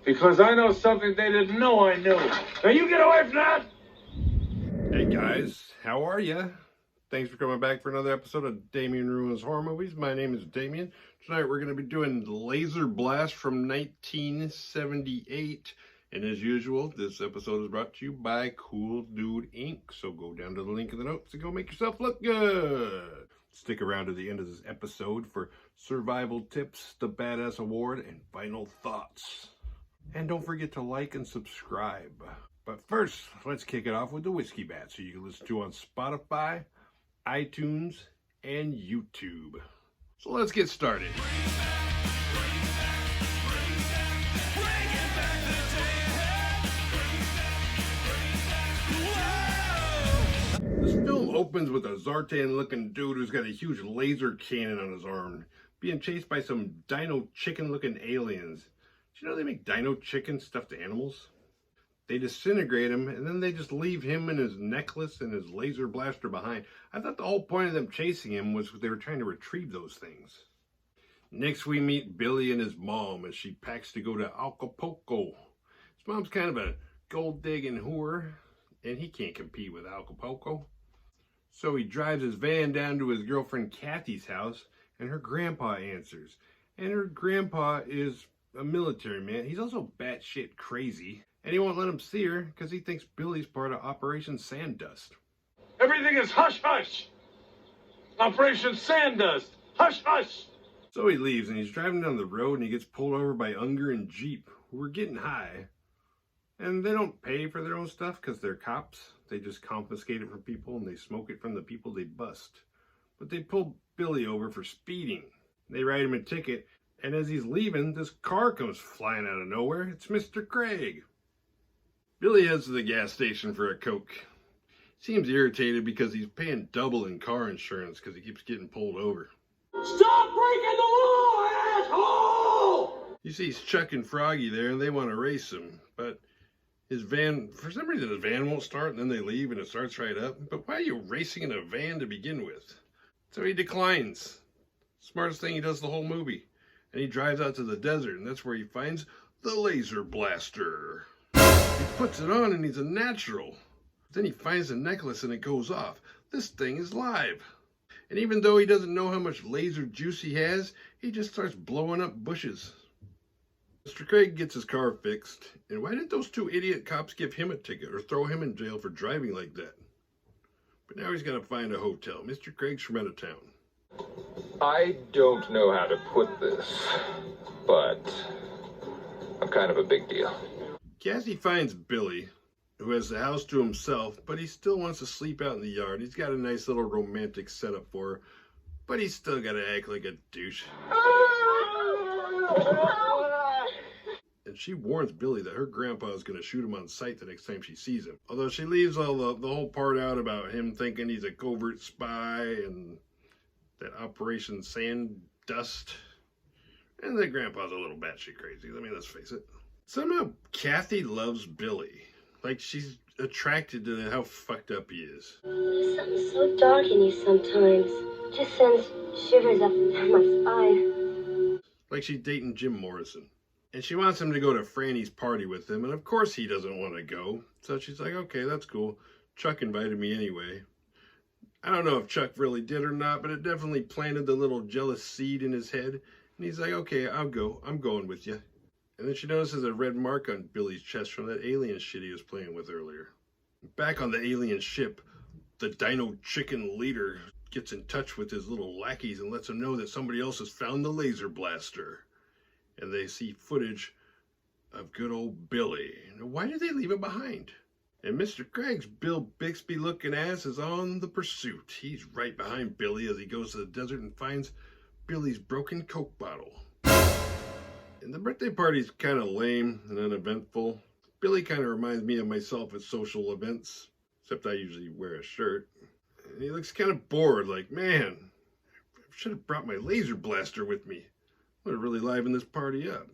Because I know something they didn't know I knew. Now you get away from that! Hey guys, how are ya? Thanks for coming back for another episode of Damien Ruins Horror Movies. My name is Damien. Tonight we're going to be doing Laserblast from 1978. And as usual, this episode is brought to you by Cool Dude Inc. So go down to the link in the notes and go make yourself look good. Stick around to the end of this episode for survival tips, the Badass Award, and final thoughts. And don't forget to like and subscribe. But first, let's kick it off with the Whiskey Bat, so you can listen to on Spotify, iTunes, and YouTube. So let's get started. This film opens with a Zartan-looking dude who's got a huge laser cannon on his arm, being chased by some dino chicken-looking aliens. Did you know they make dino chicken stuffed animals? They disintegrate him, and then they just leave him and his necklace and his laser blaster behind. I thought the whole point of them chasing him was they were trying to retrieve those things. Next, we meet Billy and his mom as she packs to go to Acapulco. His mom's kind of a gold-digging whore, and he can't compete with Acapulco. So he drives his van down to his girlfriend Kathy's house, and her grandpa answers. And her grandpa is a military man. He's also batshit crazy. And he won't let him see her because he thinks Billy's part of Operation Sandust. Everything is hush-hush! Operation Sandust! Hush-hush! So he leaves and he's driving down the road and he gets pulled over by Unger and Jeep, who are getting high. And they don't pay for their own stuff because they're cops. They just confiscate it from people and they smoke it from the people they bust. But they pull Billy over for speeding. They write him a ticket, and as he's leaving, this car comes flying out of nowhere. It's Mr. Craig. Billy heads to the gas station for a Coke. Seems irritated because he's paying double in car insurance because he keeps getting pulled over. Stop breaking the law, asshole! He sees Chuck and Froggy there and they want to race him, but his van, for some reason his van won't start and then they leave and it starts right up. But why are you racing in a van to begin with? So he declines. Smartest thing he does the whole movie. And he drives out to the desert and that's where he finds the laser blaster. He puts it on and he's a natural. Then he finds the necklace and it goes off. This thing is live. And even though he doesn't know how much laser juice he has, he just starts blowing up bushes. Mr. Craig gets his car fixed. And why didn't those two idiot cops give him a ticket or throw him in jail for driving like that? But now he's got to find a hotel. Mr. Craig's from out of town. I don't know how to put this, but I'm kind of a big deal. Cassie finds Billy, who has the house to himself, but he still wants to sleep out in the yard. He's got a nice little romantic setup for her, but he's still got to act like a douche. And she warns Billy that her grandpa is going to shoot him on sight the next time she sees him. Although she leaves all the whole part out about him thinking he's a covert spy and that Operation Sandust. And that grandpa's a little batshit crazy. I mean, let's face it. Somehow, Kathy loves Billy. Like, she's attracted to how fucked up he is. There's something so dark in you sometimes. Just sends shivers up and down my spine. Like she's dating Jim Morrison. And she wants him to go to Franny's party with him, and of course he doesn't want to go. So she's like, okay, that's cool. Chuck invited me anyway. I don't know if Chuck really did or not, but it definitely planted the little jealous seed in his head. And he's like, okay, I'll go. I'm going with you. And then she notices a red mark on Billy's chest from that alien shit he was playing with earlier. Back on the alien ship, the dino chicken leader gets in touch with his little lackeys and lets them know that somebody else has found the laser blaster. And they see footage of good old Billy. Now, why did they leave him behind? And Mr. Craig's Bill Bixby looking ass is on the pursuit. He's right behind Billy as he goes to the desert and finds Billy's broken Coke bottle. And the birthday party's kind of lame and uneventful. Billy kind of reminds me of myself at social events, except I usually wear a shirt. And he looks kind of bored, like, man, I should have brought my laser blaster with me. Would have really livened this party up.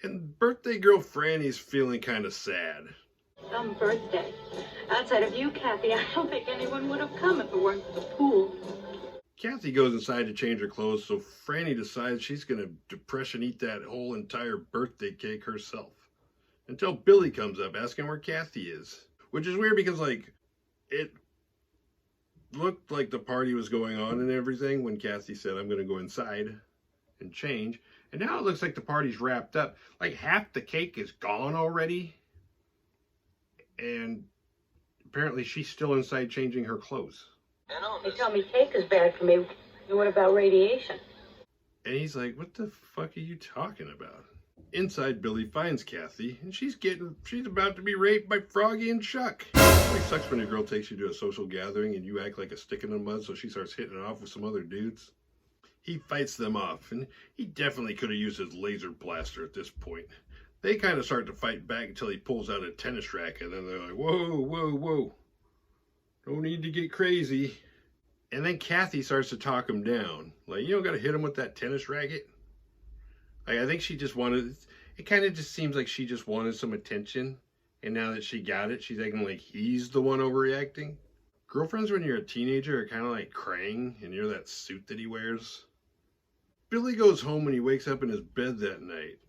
And birthday girl Franny's feeling kind of sad. Some birthday. Outside of you, Kathy, I don't think anyone would have come if it weren't for the pool. Kathy goes inside to change her clothes, so Franny decides she's going to depression eat that whole entire birthday cake herself. Until Billy comes up asking where Kathy is. Which is weird because, like, it looked like the party was going on and everything when Kathy said, I'm going to go inside and change. And now it looks like the party's wrapped up. Like, half the cake is gone already. And apparently she's still inside changing her clothes. They tell me cake is bad for me. And what about radiation? And he's like, what the fuck are you talking about? Inside, Billy finds Kathy, and she's about to be raped by Froggy and Chuck. It really sucks when your girl takes you to a social gathering and you act like a stick in the mud, so she starts hitting it off with some other dudes. He fights them off, and he definitely could have used his laser blaster at this point. They kind of start to fight back until he pulls out a tennis racket, and then they're like, whoa, whoa, whoa. No need to get crazy. And then Kathy starts to talk him down. Like, you don't got to hit him with that tennis racket. Like, I think she just wanted, it kind of just seems like she just wanted some attention. And now that she got it, she's acting like he's the one overreacting. Girlfriends when you're a teenager are kind of like Krang, and you're that suit that he wears. Billy goes home when he wakes up in his bed that night.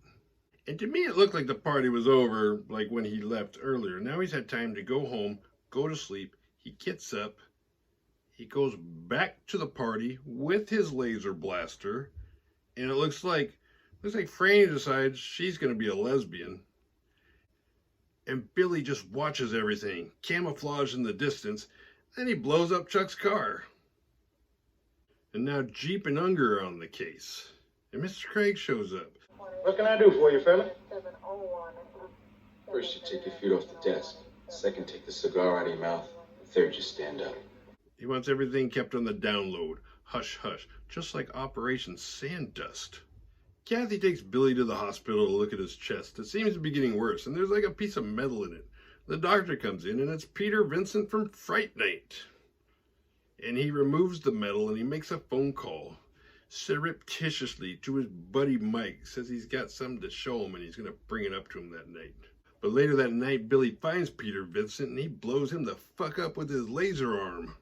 And to me, it looked like the party was over, like when he left earlier. Now he's had time to go home, go to sleep. He gets up. He goes back to the party with his laser blaster. And it looks like Franny decides she's going to be a lesbian. And Billy just watches everything, camouflage in the distance. Then he blows up Chuck's car. And now Jeep and Unger are on the case. And Mr. Craig shows up. What can I do for you, fella? First, you take your feet off the desk. Second, take the cigar out of your mouth. Third, just stand up. He wants everything kept on the download. Hush, hush. Just like Operation Sandust. Kathy takes Billy to the hospital to look at his chest. It seems to be getting worse, and there's like a piece of metal in it. The doctor comes in, and it's Peter Vincent from Fright Night. And he removes the metal, and he makes a phone call. Surreptitiously to his buddy Mike. Says he's got something to show him, and he's going to bring it up to him that night. But later that night, Billy finds Peter Vincent, and he blows him the fuck up with his laser arm.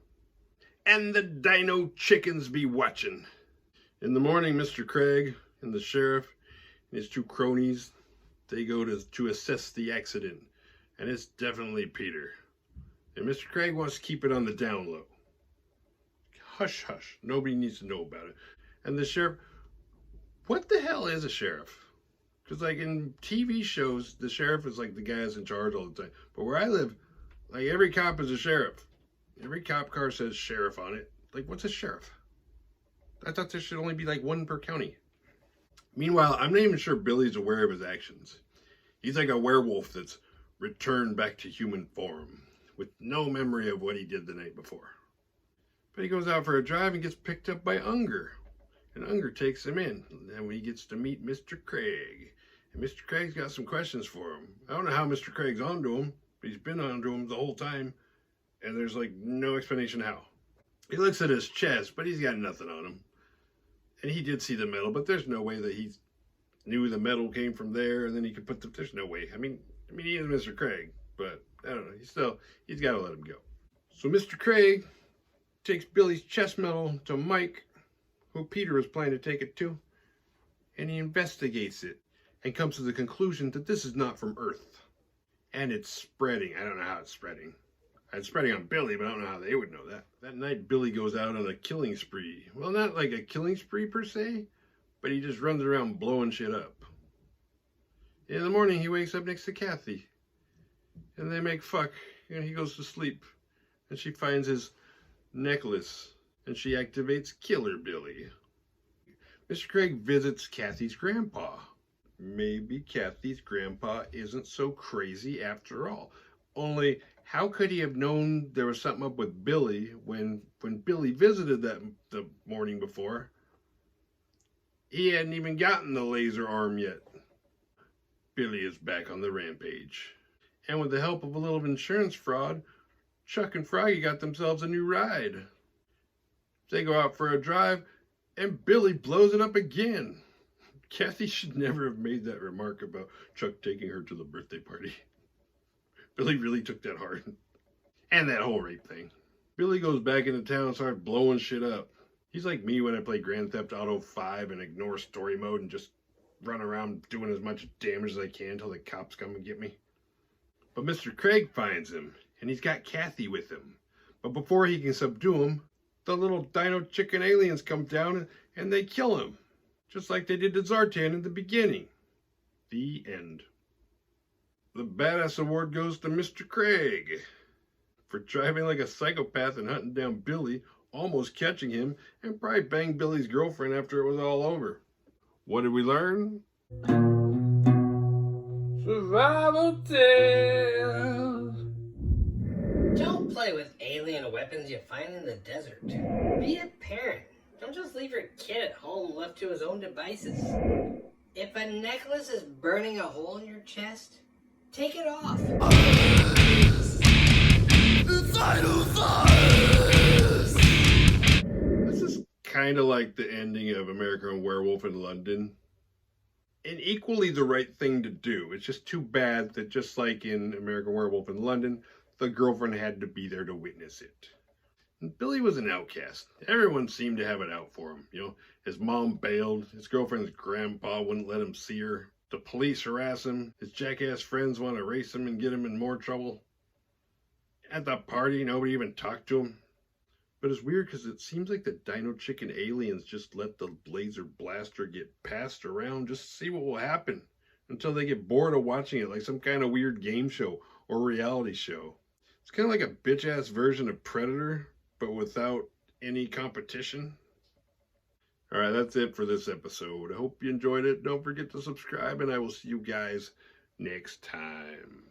And the dino chickens be watching. In the morning, Mr. Craig and the sheriff and his two cronies, they go to assess the accident. And it's definitely Peter. And Mr. Craig wants to keep it on the down low. Hush, hush. Nobody needs to know about it. And the sheriff, what the hell is a sheriff? Because like in TV shows, the sheriff is like the guy that's in charge all the time. But where I live, like every cop is a sheriff. Every cop car says sheriff on it. Like, what's a sheriff? I thought there should only be like one per county. Meanwhile, I'm not even sure Billy's aware of his actions. He's like a werewolf that's returned back to human form with no memory of what he did the night before. But he goes out for a drive and gets picked up by Unger. And Unger takes him in. And he gets to meet Mr. Craig. And Mr. Craig's got some questions for him. I don't know how Mr. Craig's onto him, but he's been onto him the whole time. And there's like no explanation how. He looks at his chest, but he's got nothing on him. And he did see the metal, but there's no way that he knew the metal came from there and then he could put the, there's no way. I mean, he is Mr. Craig, but I don't know. He's got to let him go. So Mr. Craig takes Billy's chest metal to Mike, who Peter was planning to take it to, and he investigates it and comes to the conclusion that this is not from Earth. And it's spreading. I don't know how it's spreading. It's spreading on Billy, but I don't know how they would know that. That night, Billy goes out on a killing spree. Well, not like a killing spree per se, but he just runs around blowing shit up. In the morning, he wakes up next to Kathy. And they make fuck, and he goes to sleep. And she finds his necklace, and she activates Killer Billy. Mr. Craig visits Kathy's grandpa. Maybe Kathy's grandpa isn't so crazy after all. Only, how could he have known there was something up with Billy when Billy visited the morning before? He hadn't even gotten the laser arm yet. Billy is back on the rampage. And with the help of a little insurance fraud, Chuck and Froggy got themselves a new ride. They go out for a drive, and Billy blows it up again. Kathy should never have made that remark about Chuck taking her to the birthday party. Billy really took that hard. And that whole rape thing. Billy goes back into town and starts blowing shit up. He's like me when I play Grand Theft Auto 5 and ignore story mode and just run around doing as much damage as I can until the cops come and get me. But Mr. Craig finds him, and he's got Kathy with him. But before he can subdue him, the little dino chicken aliens come down and they kill him. Just like they did to Zartan in the beginning. The end. The Badass Award goes to Mr. Craig for driving like a psychopath and hunting down Billy, almost catching him, and probably banged Billy's girlfriend after it was all over. What did we learn? Survival tales. Don't play with alien weapons you find in the desert. Be a parent. Don't just leave your kid at home left to his own devices. If a necklace is burning a hole in your chest, take it off. This is kind of like the ending of American Werewolf in London. And equally the right thing to do. It's just too bad that just like in American Werewolf in London, the girlfriend had to be there to witness it. And Billy was an outcast. Everyone seemed to have it out for him. You know, his mom bailed. His girlfriend's grandpa wouldn't let him see her. The police harass him. His jackass friends want to race him and get him in more trouble. At the party, nobody even talked to him. But it's weird because it seems like the Dino Chicken aliens just let the laser blaster get passed around just to see what will happen until they get bored of watching it like some kind of weird game show or reality show. It's kind of like a bitch-ass version of Predator, but without any competition. Alright, that's it for this episode. I hope you enjoyed it. Don't forget to subscribe, and I will see you guys next time.